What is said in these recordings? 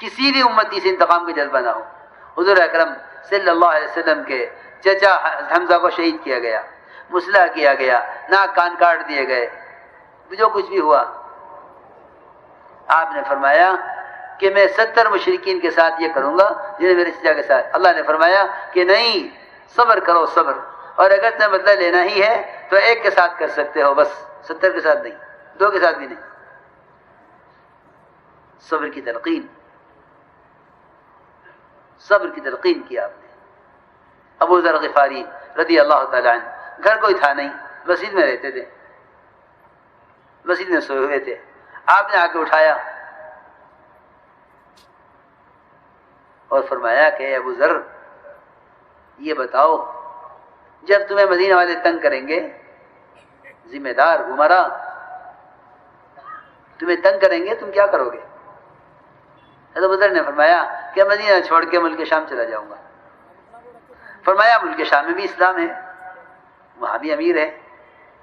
کسی بھی امتی سے انتقام کا جذبہ نہ ہو. حضور اکرم صلی اللہ علیہ وسلم کے چچا حمزہ کو شہید کیا گیا، مسلح کیا گیا، ناک کان کاٹ دیے گئے، جو کچھ بھی ہوا، آپ نے فرمایا کہ میں 70 مشرکین کے ساتھ یہ کروں گا جنہیں میرے چچا کے ساتھ. اللہ نے فرمایا کہ نہیں، صبر کرو صبر، اور اگر تمہیں بدلہ لینا ہی ہے تو ایک کے ساتھ کر سکتے ہو، بس 70 کے ساتھ نہیں، 2 کے ساتھ بھی نہیں. صبر کی تلقین، صبر کی تلقین کی آپ نے. ابو ذر غفاری رضی اللہ تعالی عنہ، گھر کوئی تھا نہیں، مسجد میں رہتے تھے، مسجد میں سوئے ہوئے تھے. آپ نے آ کے اٹھایا اور فرمایا کہ ابو ذر یہ بتاؤ، جب تمہیں مدینہ والے تنگ کریں گے، ذمہ دار عمرا تمہیں تنگ کریں گے، تم کیا کرو گے؟ حضرت ابو ذر نے فرمایا کہ مدینہ چھوڑ کے ملک شام چلا جاؤں گا. فرمایا ملک شام میں بھی اسلام ہے، وہاں بھی امیر ہے،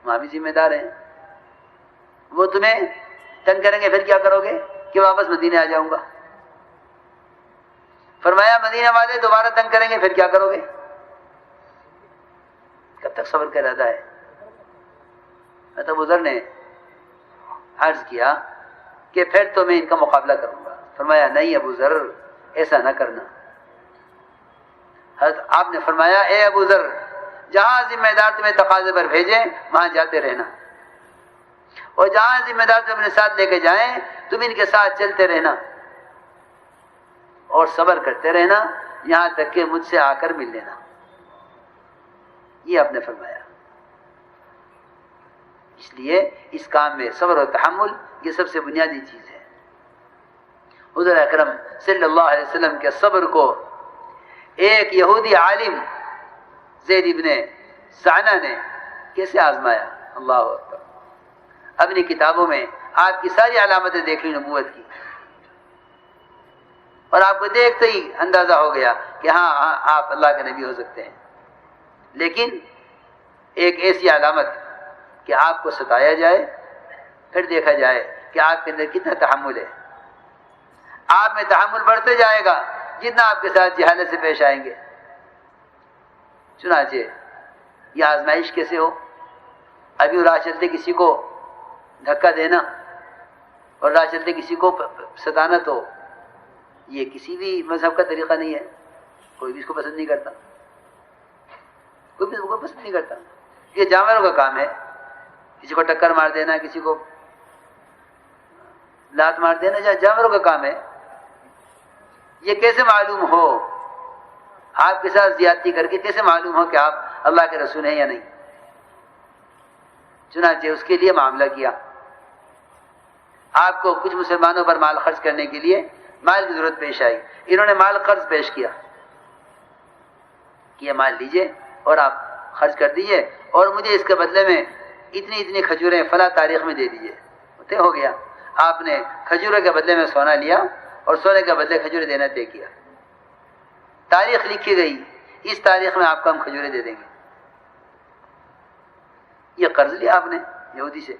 وہاں بھی ذمہ دار ہیں، وہ تمہیں تنگ کریں گے پھر کیا کرو گے؟ کہ واپس مدینہ آ جاؤں گا. فرمایا مدینہ والے دوبارہ تنگ کریں گے پھر کیا کرو گے؟ کب تک صبر کا ارادہ ہے؟ حضرت ابو ذر نے عرض کیا کہ پھر تو میں ان کا مقابلہ کروں گا. فرمایا نہیں ابو ذر، ایسا نہ کرنا. حضرت آپ نے فرمایا اے ابو ذر، جہاں ذمہ دار تمہیں تقاضے پر بھیجیں وہاں جاتے رہنا، اور جہاں ذمہ دار تمہیں اپنے ساتھ لے کے جائیں تم ان کے ساتھ چلتے رہنا اور صبر کرتے رہنا یہاں تک کہ مجھ سے آ کر مل لینا. یہ آپ نے فرمایا. اس لیے اس کام میں صبر و تحمل یہ سب سے بنیادی چیز ہے. حضور اکرم صلی اللہ علیہ وسلم کے صبر کو ایک یہودی عالم زید ابن سعنہ نے کیسے آزمایا؟ اللہ اکبر. اپنی کتابوں میں آپ کی ساری علامتیں دیکھ لی نبوت کی، اور آپ کو دیکھتے ہی اندازہ ہو گیا کہ ہاں آپ اللہ کے نبی ہو سکتے ہیں. لیکن ایک ایسی علامت کہ آپ کو ستایا جائے، پھر دیکھا جائے کہ آپ کے اندر کتنا تحمل ہے. آپ میں تحمل بڑھتے جائے گا جتنا آپ کے ساتھ جہالت سے پیش آئیں گے. چنانچہ یہ آزمائش کیسے ہو؟ ابھی راہ چلتے کسی کو دھکا دینا اور راہ چلتے کسی کو ستانا تو یہ کسی بھی مذہب کا طریقہ نہیں ہے. کوئی بھی اس کو پسند نہیں کرتا، کوئی بھی اس کو پسند نہیں کرتا. یہ جانوروں کا کام ہے، کسی کو ٹکر مار دینا، کسی کو لات مار دینا جانوروں کا کام ہے. یہ کیسے معلوم ہو آپ کے ساتھ زیادتی کر کے کیسے معلوم ہو کہ آپ اللہ کے رسول ہیں یا نہیں؟ چنانچہ اس کے لیے معاملہ کیا. آپ کو کچھ مسلمانوں پر مال خرچ کرنے کے لیے مال کی ضرورت پیش آئی. انہوں نے مال قرض پیش کیا کہ یہ مال لیجئے اور آپ خرچ کر دیجئے اور مجھے اس کے بدلے میں اتنی کھجوریں فلاں تاریخ میں دے دیجئے. طے ہو گیا. آپ نے کھجوروں کے بدلے میں سونا لیا اور سونے کے بدلے کھجوریں دینا طے کیا. تاریخ لکھی گئی، اس تاریخ میں آپ کو ہم کھجوریں دے دیں گے. یہ قرض لیا آپ نے یہودی سے.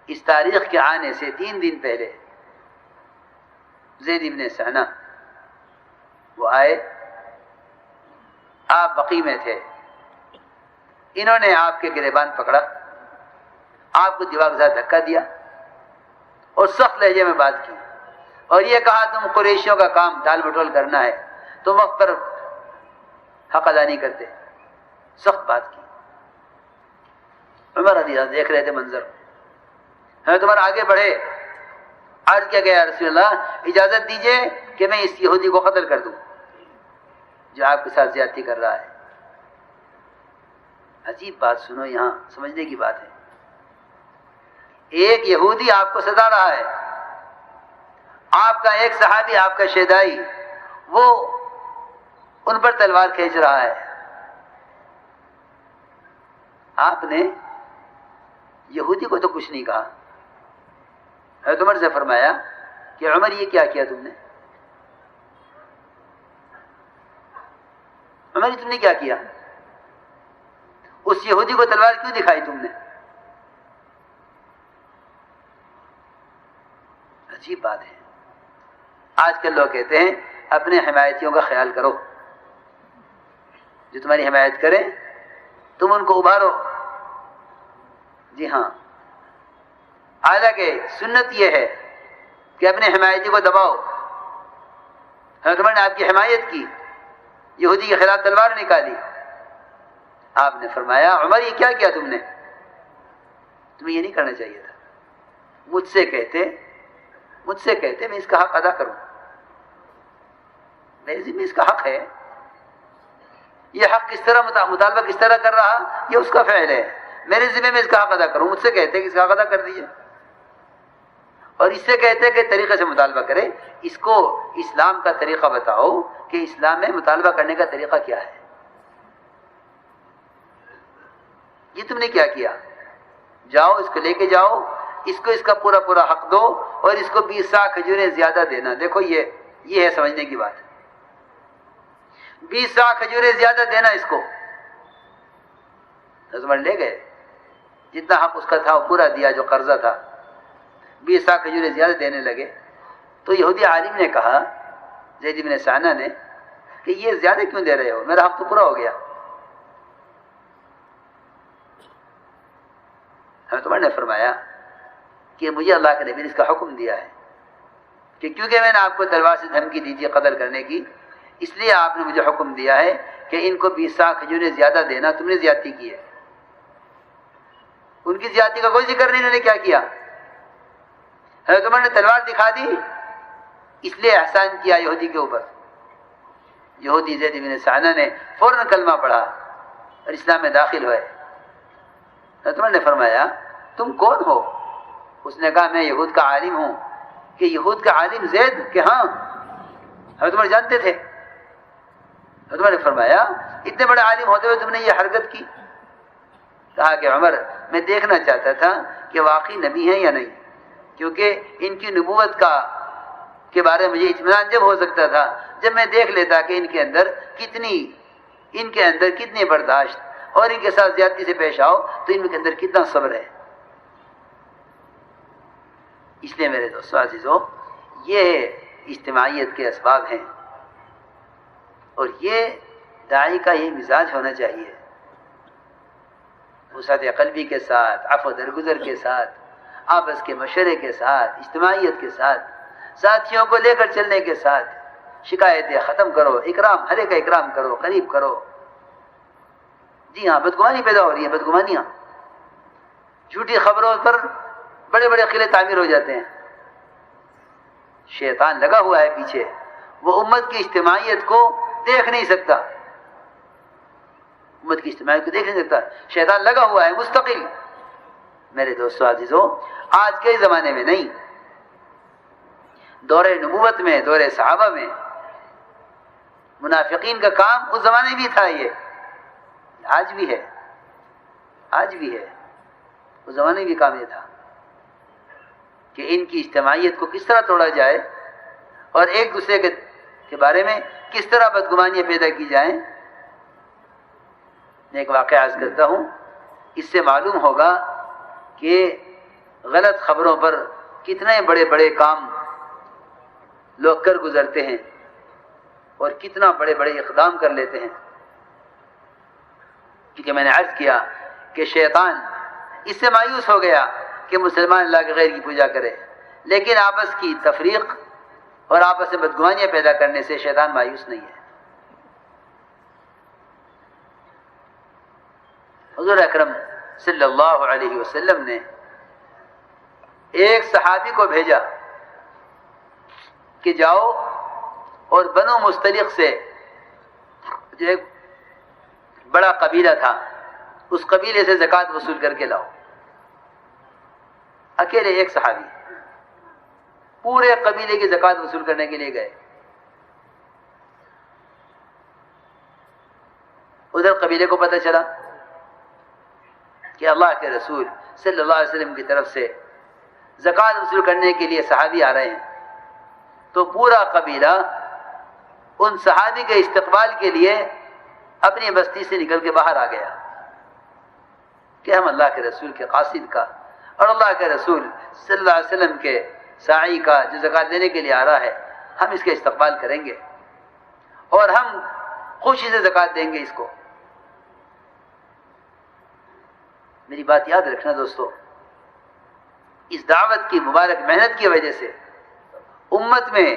اس تاریخ کے آنے سے 3 دن پہلے زید ابن سعنہ وہ آئے، آپ بقی میں تھے. انہوں نے آپ کے گریبان پکڑا، آپ کو دیوار کے ساتھ دھکا دیا اور سخت لہجے میں بات کی اور یہ کہا تم قریشیوں کا کام ٹال مٹول کرنا ہے، تم وقت پر حق ادا نہیں کرتے. سخت بات کی. عمر رضی اللہ دیکھ رہے تھے منظر. حضرت عمر آگے بڑھے، عرض کیا گیا رسول اللہ اجازت دیجئے کہ میں اس یہودی کو قتل کر دوں جو آپ کے ساتھ زیادتی کر رہا ہے. عجیب بات سنو، یہاں سمجھنے کی بات ہے. ایک یہودی آپ کو ستا رہا ہے، آپ کا ایک صحابی، آپ کا شیدائی، وہ ان پر تلوار کھینچ رہا ہے. آپ نے یہودی کو تو کچھ نہیں کہا. حضرت عمر سے فرمایا کہ عمر یہ کیا کیا تم نے؟ عمر تم نے کیا کیا؟ اس یہودی کو تلوار کیوں دکھائی تم نے؟ عجیب بات ہے. آج کل لوگ کہتے ہیں اپنے حمایتیوں کا خیال کرو، جو تمہاری حمایت کریں تم ان کو ابھارو. جی ہاں، حالانکہ سنت یہ ہے کہ اپنے حمایتی کو دباؤ. حضرت عمر نے آپ کی حمایت کی، یہودی کے خلاف تلوار نکالی. آپ نے فرمایا عمر یہ کیا کیا تم نے؟ تمہیں یہ نہیں کرنا چاہیے تھا. مجھ سے کہتے میں اس کا حق ادا کروں. میرے ذمہ اس کا حق ہے. یہ حق کس طرح مطالبہ کس طرح کر رہا یہ اس کا فعل ہے. میرے ذمہ میں اس کا حق ادا کروں. مجھ سے کہتے کہ اس کا حق ادا کر دیجیے، اور اس سے کہتے کہ طریقے سے مطالبہ کرے. اس کو اسلام کا طریقہ بتاؤ کہ اسلام میں مطالبہ کرنے کا طریقہ کیا ہے. یہ تم نے کیا کیا؟ جاؤ اس کو لے کے جاؤ، اس کو اس کا پورا پورا حق دو، اور اس کو 20 سا کھجوریں زیادہ دینا. دیکھو یہ ہے سمجھنے کی بات. 20 سا کھجوریں زیادہ دینا اس کو. عمر لے گئے، جتنا حق اس کا تھا وہ پورا دیا، جو قرضہ تھا 20 سا کھجوریں زیادہ دینے لگے. تو یہودی عالم نے کہا، زید بن سعنہ نے، کہ یہ زیادہ کیوں دے رہے ہو؟ میرا حق تو پورا ہو گیا. حضرت عمر نے فرمایا کہ مجھے اللہ کے نبی نے اس کا حکم دیا ہے کہ کیونکہ میں نے آپ کو تلوار سے دھمکی دی تھی قتل کرنے کی، اس لیے آپ نے مجھے حکم دیا ہے کہ ان کو 20 سا کھجوریں زیادہ دینا. تم نے زیادتی کی ہے. ان کی زیادتی کا کوئی ذکر نہیں. انہوں نے کیا کیا؟ حضرت عمر نے تلوار دکھا دی، اس لیے احسان کیا یہودی کے اوپر. یہودی زید بن سعنہ نے فوراً کلمہ پڑھا اور اسلام میں داخل ہوئے. حضرت عمر نے فرمایا تم کون ہو؟ اس نے کہا میں یہود کا عالم ہوں. کہ یہود کا عالم زید؟ کہ ہاں. حضرت عمر جانتے تھے. حضرت عمر نے فرمایا اتنے بڑے عالم ہوتے ہوئے تم نے یہ حرکت کی؟ کہا کہ عمر میں دیکھنا چاہتا تھا کہ واقعی نبی ہیں یا نہیں، کیونکہ ان کی نبوت کے بارے میں مجھے اطمینان جب ہو سکتا تھا جب میں دیکھ لیتا کہ ان کے اندر کتنی برداشت، اور ان کے ساتھ زیادتی سے پیش آؤ تو ان کے اندر کتنا صبر ہے. اس لیے میرے دوستو عزیزو، یہ اجتماعیت کے اسباب ہیں، اور یہ داعی کا یہ مزاج ہونا چاہیے. وسعت قلبی کے ساتھ، عفو درگزر کے ساتھ، آپس کے مشورے کے ساتھ، اجتماعیت کے ساتھ، ساتھیوں کو لے کر چلنے کے ساتھ. شکایتیں ختم کرو، اکرام، ہر ایک کا اکرام کرو، قریب کرو. جی ہاں، بدگمانی پیدا ہو رہی ہے، بدگمانیاں. جھوٹی خبروں پر بڑے بڑے قلعے تعمیر ہو جاتے ہیں. شیطان لگا ہوا ہے پیچھے، وہ امت کی اجتماعیت کو دیکھ نہیں سکتا. امت کی اجتماعیت کو دیکھ نہیں سکتا، شیطان لگا ہوا ہے مستقل. میرے دوستو عزیزو، آج کے زمانے میں نہیں، دور نبوت میں، دور صحابہ میں منافقین کا کام اس زمانے بھی تھا. یہ آج بھی ہے، اس زمانے بھی کام یہ تھا کہ ان کی اجتماعیت کو کس طرح توڑا جائے اور ایک دوسرے کے بارے میں کس طرح بدگمانیاں پیدا کی جائیں. میں ایک واقعہ عرض کرتا ہوں، اس سے معلوم ہوگا کہ غلط خبروں پر کتنے بڑے بڑے کام لوگ کر گزرتے ہیں اور کتنا بڑے بڑے اقدام کر لیتے ہیں. کیونکہ میں نے عرض کیا کہ شیطان اس سے مایوس ہو گیا کہ مسلمان اللہ کے غیر کی پوجا کرے، لیکن آپس کی تفریق اور آپس میں بدگمانیاں پیدا کرنے سے شیطان مایوس نہیں ہے. حضور اکرم صلی اللہ علیہ وسلم نے ایک صحابی کو بھیجا کہ جاؤ اور بنو مستلق سے، جو ایک بڑا قبیلہ تھا، اس قبیلے سے زکوٰۃ وصول کر کے لاؤ. اکیلے ایک صحابی پورے قبیلے کی زکوٰۃ وصول کرنے کے لیے گئے. ادھر قبیلے کو پتہ چلا کہ اللہ کے رسول صلی اللہ علیہ وسلم کی طرف سے زکوٰۃ وصول کرنے کے لیے صحابی آ رہے ہیں. تو پورا قبیلہ ان صحابی کے استقبال کے لیے اپنی بستی سے نکل کے باہر آ گیا کہ ہم اللہ کے رسول کے قاصد کا اور اللہ کے رسول صلی اللہ علیہ وسلم کے ساعی کا جو زکوٰۃ دینے کے لیے آ رہا ہے، ہم اس کا استقبال کریں گے اور ہم خوشی سے زکوٰۃ دیں گے اس کو۔ میری بات یاد رکھنا دوستو، اس دعوت کی مبارک محنت کی وجہ سے امت میں